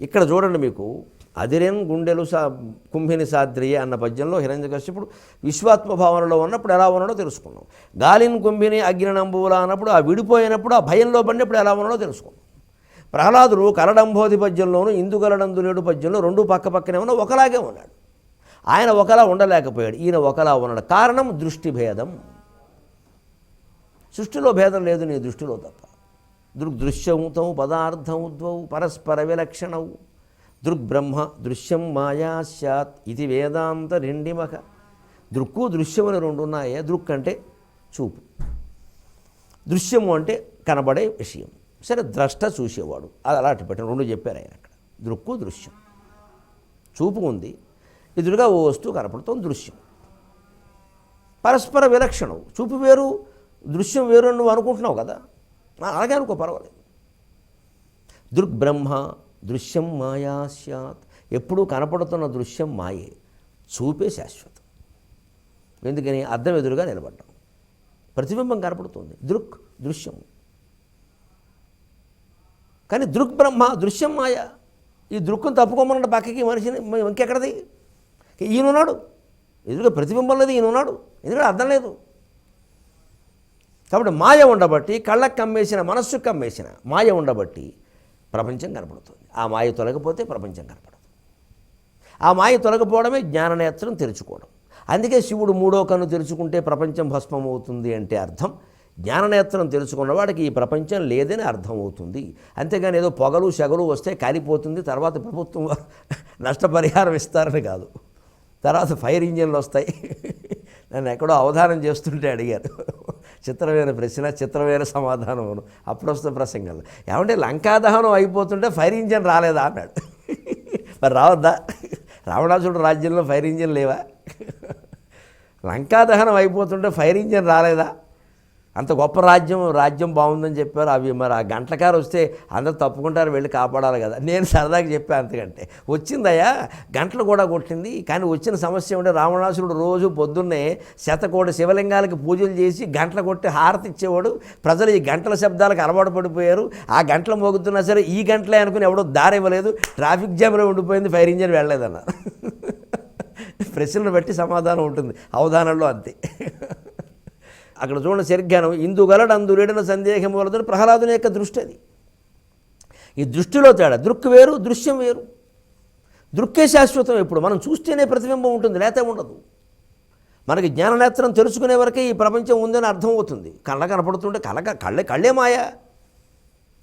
ఇక్కడ చూడండి, మీకు అదిరేన్ గుండెలు కుంభిని సాద్రియే అన్న పద్యంలో హిరణ్యకశ్యపుడు విశ్వాత్మ భావనలో ఉన్నప్పుడు ఎలా ఉన్నాడో తెలుసుకున్నాం. గాలిన్ కుంభిని అగ్నినంబువులా అన్నప్పుడు ఆ విడిపోయినప్పుడు ఆ భయంలో పడినప్పుడు ఎలా ఉన్నాడో తెలుసుకున్నాం. ప్రహ్లాదుడు కలడంబోధి పద్యంలోనూ ఇందుగలడందు లేడు పద్యంలో రెండు పక్క పక్కనే ఉన్న ఒకలాగే ఉన్నాడు. ఆయన ఒకలా ఉండలేకపోయాడు, ఈయన ఒకలా ఉన్నాడు. కారణం దృష్టి భేదం. సృష్టిలో భేదం లేదు, నీ దృష్టిలో తప్ప. దృగ్దృశ్యముతం పదార్థం ద్వౌ పరస్పర విలక్షణౌ దృగ్బ్రహ్మ దృశ్యం మాయా స్యాత్ ఇది వేదాంత రెండిమక. దృక్కు దృశ్యమని రెండు ఉన్నాయే. దృక్ అంటే చూపు, దృశ్యము అంటే కనబడే విషయం. సరే, ద్రష్ట చూసేవాడు, అది అలాంటి పెట్టిన రెండు చెప్పారు ఆయన అక్కడ. దృక్కు దృశ్యం. చూపు ఉంది, ఎదురుగా ఓ వస్తువు కనపడుతుంది, దృశ్యం. పరస్పర విలక్షణం. చూపు వేరు, దృశ్యం వేరు అని నువ్వు అనుకుంటున్నావు కదా, అలాగే అనుకో, పర్వాలేదు. దృగ్బ్రహ్మ దృశ్యం మాయా స్యాత్. ఎప్పుడూ కనపడుతున్న దృశ్యం మాయే, చూపే శాశ్వతం. ఎందుకని? అద్దం ఎదురుగా నిలబడ్డాం, ప్రతిబింబం కనపడుతుంది. దృక్ దృశ్యం. కానీ దృగ్బ్రహ్మ దృశ్యం మాయ. ఈ దృక్కును తప్పుకోమన్న పక్కకి మనిషిని ఇంకెక్కడది? ఈయనున్నాడు, ఎదురుగా ప్రతిబింబం లేదు, ఈయనున్నాడు, ఎందుకంటే అర్థం లేదు. కాబట్టి మాయ ఉండబట్టి, కళ్ళకు కమ్మేసిన మనస్సుకు కమ్మేసిన మాయ ఉండబట్టి ప్రపంచం కనపడుతుంది. ఆ మాయ తొలగిపోతే ప్రపంచం కనపడదు. ఆ మాయ తొలగిపోవడమే జ్ఞాననేత్రం తెరుచుకోవడం. అందుకే శివుడు మూడో కన్ను తెరుచుకుంటే ప్రపంచం భస్మమవుతుంది అంటే అర్థం, జ్ఞాననేత్రం తెలుసుకున్న వాడికి ఈ ప్రపంచం లేదని అర్థమవుతుంది. అంతేగాని ఏదో పొగలు షగలు వస్తే కాలిపోతుంది, తర్వాత ప్రభుత్వం నష్టపరిహారం ఇస్తారని కాదు. తర్వాత ఫైర్ ఇంజన్లు వస్తాయి. నన్ను ఎక్కడో అవధానం చేస్తుంటే అడిగారు, చిత్రమైన ప్రశ్న, చిత్రమైన సమాధానం అప్రస్తుత ప్రసంగంలో. ఏమంటే లంకాదహనం అయిపోతుంటే ఫైర్ ఇంజన్ రాలేదా అన్నాడు. మరి రావద్దా? రావణాసుడు రాజ్యంలో ఫైర్ ఇంజన్ లేవా? లంకాదహనం అయిపోతుంటే ఫైర్ ఇంజన్ రాలేదా? అంత గొప్ప రాజ్యం బాగుందని చెప్పారు. అవి మరి ఆ గంటలకారు వస్తే అందరూ తప్పుకుంటారు, వెళ్ళి కాపాడాలి కదా. నేను సరదాగా చెప్పాను, అంతకంటే వచ్చిందయ్యా, గంటలు కూడా కొట్టింది. కానీ వచ్చిన సమస్య ఏమంటే రావణాసురుడు రోజు పొద్దున్నే శతకోటి శివలింగాలకి పూజలు చేసి గంటలు కొట్టి హారతి ఇచ్చేవాడు. ప్రజలు ఈ గంటల శబ్దాలకు అలవాటు పడిపోయారు. ఆ గంటలు మోగుతున్నా సరే ఈ గంటలే అనుకుని ఎవడో దారి ఇవ్వలేదు, ట్రాఫిక్ జామ్లో ఉండిపోయింది, ఫైర్ ఇంజన్ వెళ్ళలేదన్నారు. ప్రశ్నలు బట్టి సమాధానం ఉంటుంది, అవధానంలో అంతే. అక్కడ చూడండి, సరిగ్గాను ఇందుగలడు అందులేడిన సందేహం వలదని ప్రహ్లాదుని యొక్క దృష్టి అది. ఈ దృష్టిలో తేడా. దృక్ వేరు, దృశ్యం వేరు. దృక్కే శాశ్వతం. ఎప్పుడు మనం చూస్తేనే ప్రతిబింబం ఉంటుంది, లేతే ఉండదు. మనకి జ్ఞాననేత్రం తెలుసుకునే వరకే ఈ ప్రపంచం ఉందని అర్థం అవుతుంది. కళ్ళ కనపడుతుంటే కళ్ళే మాయ.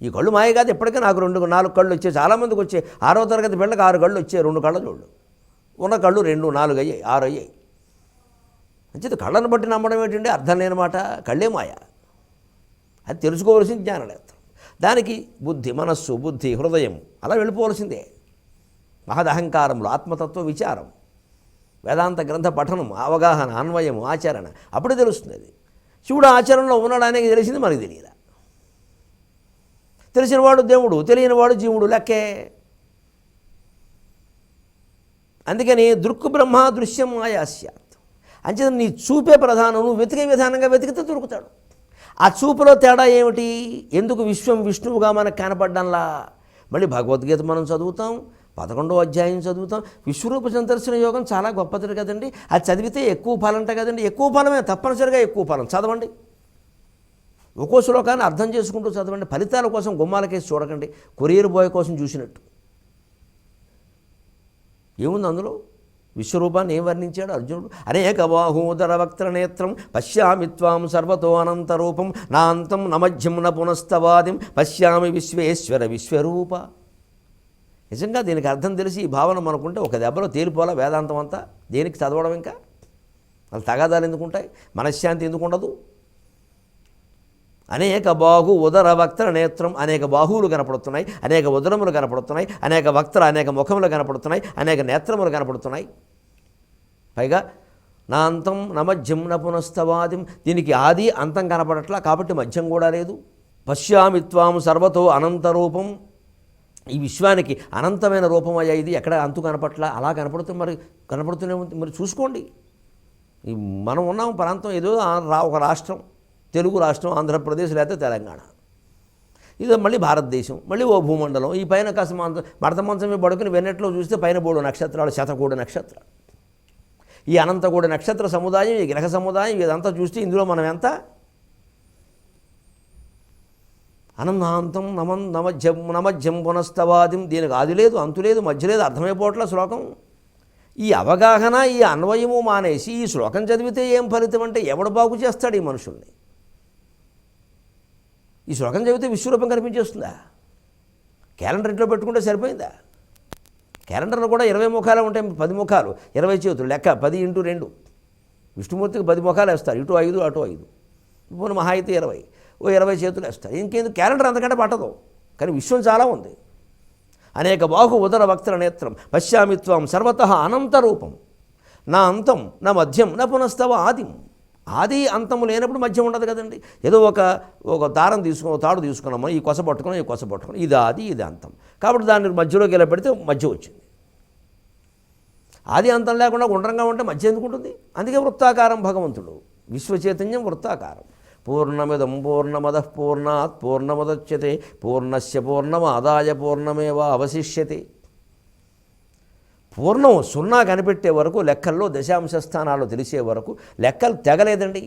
ఈ కళ్ళు మాయ కాదు. ఎప్పటికీ నాకు 4 కళ్ళు వచ్చాయి, చాలామందికి వచ్చాయి. 6వ తరగతి పిల్లకి 6 కళ్ళు వచ్చాయి, 2 కళ్ళ చూడు. ఉన్న కళ్ళు 2, 4 అయ్యాయి, 6 అయ్యాయి. అంచేత కళ్ళను బట్టి నమ్మడం ఏంటంటే అర్థం లేని మాట. కళ్ళే మాయ. అది తెలుసుకోవలసింది జ్ఞాననేత్రం. దానికి బుద్ధి, మనస్సు, బుద్ధి, హృదయం అలా వెళ్ళిపోవలసిందే. మహదహంకారములు, ఆత్మతత్వ విచారం, వేదాంత గ్రంథ పఠనం, అవగాహన, అన్వయము, ఆచరణ, అప్పుడే తెలుస్తుంది అది. శివుడు ఆచరణలో ఉన్నాడనేది తెలిసింది, మనకి తెలియదా? తెలిసినవాడు దేవుడు, తెలియనివాడు జీవుడు లెక్కే. అందుకని దృక్కు బ్రహ్మ దృశ్యం మాయాస్యాత్. అంచేత నీ చూపే ప్రధానం. నువ్వు వెతికే విధానంగా వెతికితే దొరుకుతాడు. ఆ చూపులో తేడా ఏమిటి? ఎందుకు విశ్వం విష్ణువుగా మనకు కనపడ్డంలా? మళ్ళీ భగవద్గీత మనం చదువుతాం, 11వ అధ్యాయం చదువుతాం. విశ్వరూప సందర్శన యోగం చాలా గొప్పది కదండి. అది చదివితే ఎక్కువ ఫలంట కదండి. ఎక్కువ ఫలమే, తప్పనిసరిగా ఎక్కువ ఫలం. చదవండి, ఒక్కో శ్లోకాన్ని అర్థం చేసుకుంటూ చదవండి. ఫలితాల కోసం గుమ్మాలకేసి చూడకండి, కొరియర్ బాయ్ కోసం చూసినట్టు. ఏముంది అందులో? విశ్వరూపాన్ని ఏం వర్ణించాడు అర్జునుడు? అనేక బాహూదర వక్త్ర నేత్రం పశ్యామి త్వాం సర్వతో అనంతరూపం నాంతం నమధ్యం న పునస్తవాదిం పశ్యామి విశ్వేశ్వర విశ్వరూప. నిజంగా దీనికి అర్థం తెలిసి ఈ భావన మనకుంటే ఒక దెబ్బలో తేలిపోలా వేదాంతం అంతా. దేనికి చదవడం? ఇంకా వాళ్ళు తగాదాలు ఎందుకు ఉంటాయి? మనశ్శాంతి ఎందుకు ఉండదు? అనేక బాహు ఉదర వక్త్ర నేత్రం. అనేక బాహువులు కనపడుతున్నాయి, అనేక ఉదరములు కనపడుతున్నాయి, అనేక వక్త్ర అనేక ముఖములు కనపడుతున్నాయి, అనేక నేత్రములు కనపడుతున్నాయి. పైగా నా అంతం నమధ్యం న పునస్తవాదిం. దీనికి ఆది అంతం కనపడట్లా, కాబట్టి మధ్యం కూడా లేదు. పశ్యామి త్వాం సర్వతో అనంతరూపం. ఈ విశ్వానికి అనంతమైన రూపం అయ్యా, ఇది ఎక్కడ అంతు కనపట్లా. అలా కనపడుతుంది, మరి కనపడుతూనే ఉంది. మరి చూసుకోండి. మనం ఉన్నాం ప్రాంతం ఏదో ఒక రాష్ట్రం, తెలుగు రాష్ట్రం, ఆంధ్రప్రదేశ్ లేకపోతే తెలంగాణ. ఇది మళ్ళీ భారతదేశం, మళ్ళీ ఓ భూమండలం, ఈ పైన కాస్త మడత మంచం మీద పడుకుని వెన్నెట్లో చూస్తే పైన 3 నక్షత్రాలు, శతకోటి నక్షత్రాలు. ఈ అనంతకోటి నక్షత్ర సముదాయం, ఈ గ్రహ సముదాయం ఇదంతా చూస్తే ఇందులో మనం ఎంత? అనంతాంతం నమజ్యం పునస్తవాదిం. దీనికి ఆది లేదు, అంతు లేదు, మధ్య లేదు, అర్థమైపోవట్ల శ్లోకం. ఈ అవగాహన, ఈ అన్వయము మానేసి ఈ శ్లోకం చదివితే ఏం ఫలితం అంటే ఎవడు బాగు చేస్తాడు ఈ మనుషుల్ని? ఈ శ్లోకం చదివితే విశ్వరూపం కనిపించేస్తుందా? క్యాలెండర్ ఇంట్లో పెట్టుకుంటే సరిపోయిందా? క్యాలెండర్లో కూడా 20 ముఖాలు ఉంటాయి, 10 ముఖాలు, 20 చేతులు లెక్క 10 × 2. విష్ణుమూర్తికి 10 ముఖాలు వేస్తారు, ఇటు 5 అటు 5, ఇప్పుడు మహా అయితే 20, ఓ 20 చేతులు వేస్తారు. ఇంకేందుకు క్యాలెండర్ అంతకంటే పట్టదు. కానీ విశ్వం చాలా ఉంది. అనేక బాహు ఉదర వక్తల నేత్రం పశ్యామిత్వం సర్వతః అనంతరూపం. నా అంతం నా మధ్యం నా పునస్తవ ఆదిం. ఆది అంతము లేనప్పుడు మధ్యం ఉండదు కదండి. ఏదో ఒక దారం తాడు తీసుకున్నామో, ఈ కొస పట్టుకున్నాం, ఈ కొస పట్టుకున్నాం, ఇది ఆది ఇది అంతం. కాబట్టి దాన్ని మధ్యలోకి ఇలా పెడితే మధ్య వచ్చింది. ఆది అంతం లేకుండా గుండ్రంగా ఉంటే మధ్య ఎందుకు ఉంటుంది? అందుకే వృత్తాకారం భగవంతుడు. విశ్వచైతన్యం వృత్తాకారం. పూర్ణమిదం పూర్ణమదః పూర్ణాత్ పూర్ణముదచ్యతే పూర్ణస్య పూర్ణమాదాయ పూర్ణమేవ అవశిష్యతే. పూర్ణం 0 కనిపెట్టే వరకు, లెక్కల్లో దశాంశ స్థానాలు తెలిసే వరకు లెక్కలు తెగలేదండి.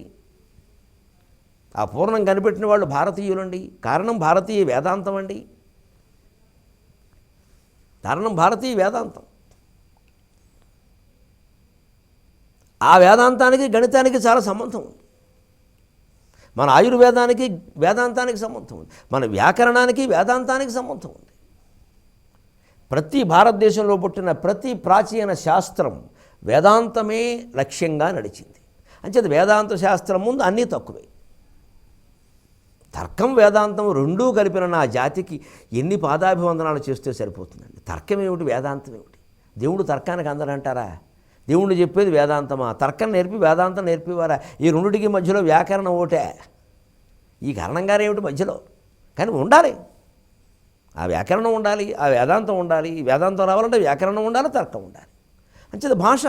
ఆ పూర్ణం కనిపెట్టిన వాళ్ళు భారతీయులండి. కారణం భారతీయ వేదాంతం అండి. కారణం భారతీయ వేదాంతం. ఆ వేదాంతానికి గణితానికి చాలా సంబంధం ఉంది. మన ఆయుర్వేదానికి వేదాంతానికి సంబంధం ఉంది. మన వ్యాకరణానికి వేదాంతానికి సంబంధం ఉంది. ప్రతి భారతదేశంలో పుట్టిన ప్రతి ప్రాచీన శాస్త్రం వేదాంతమే లక్ష్యంగా నడిచింది. అంచేత వేదాంత శాస్త్రం ముందు అన్నీ తక్కువే. తర్కం వేదాంతం రెండూ కలిపిన నా జాతికి ఎన్ని పాదాభివందనాలు చేస్తే సరిపోతుందండి. తర్కం ఏమిటి, వేదాంతం ఏమిటి? దేవుడు తర్కానికి అందరంటారా? దేవుడు చెప్పేది వేదాంతమా? తర్కం నేర్పి వేదాంతం నేర్పివారా? ఈ రెండుటికి మధ్యలో వ్యాకరణం ఒకటే. ఈ కారణంగానే ఏమిటి మధ్యలో? కానీ ఉండాలి, ఆ వ్యాకరణం ఉండాలి, ఆ వేదాంతం ఉండాలి. ఈ వేదాంతం రావాలంటే వ్యాకరణం ఉండాలి, తర్కం ఉండాలి. అంచేది భాష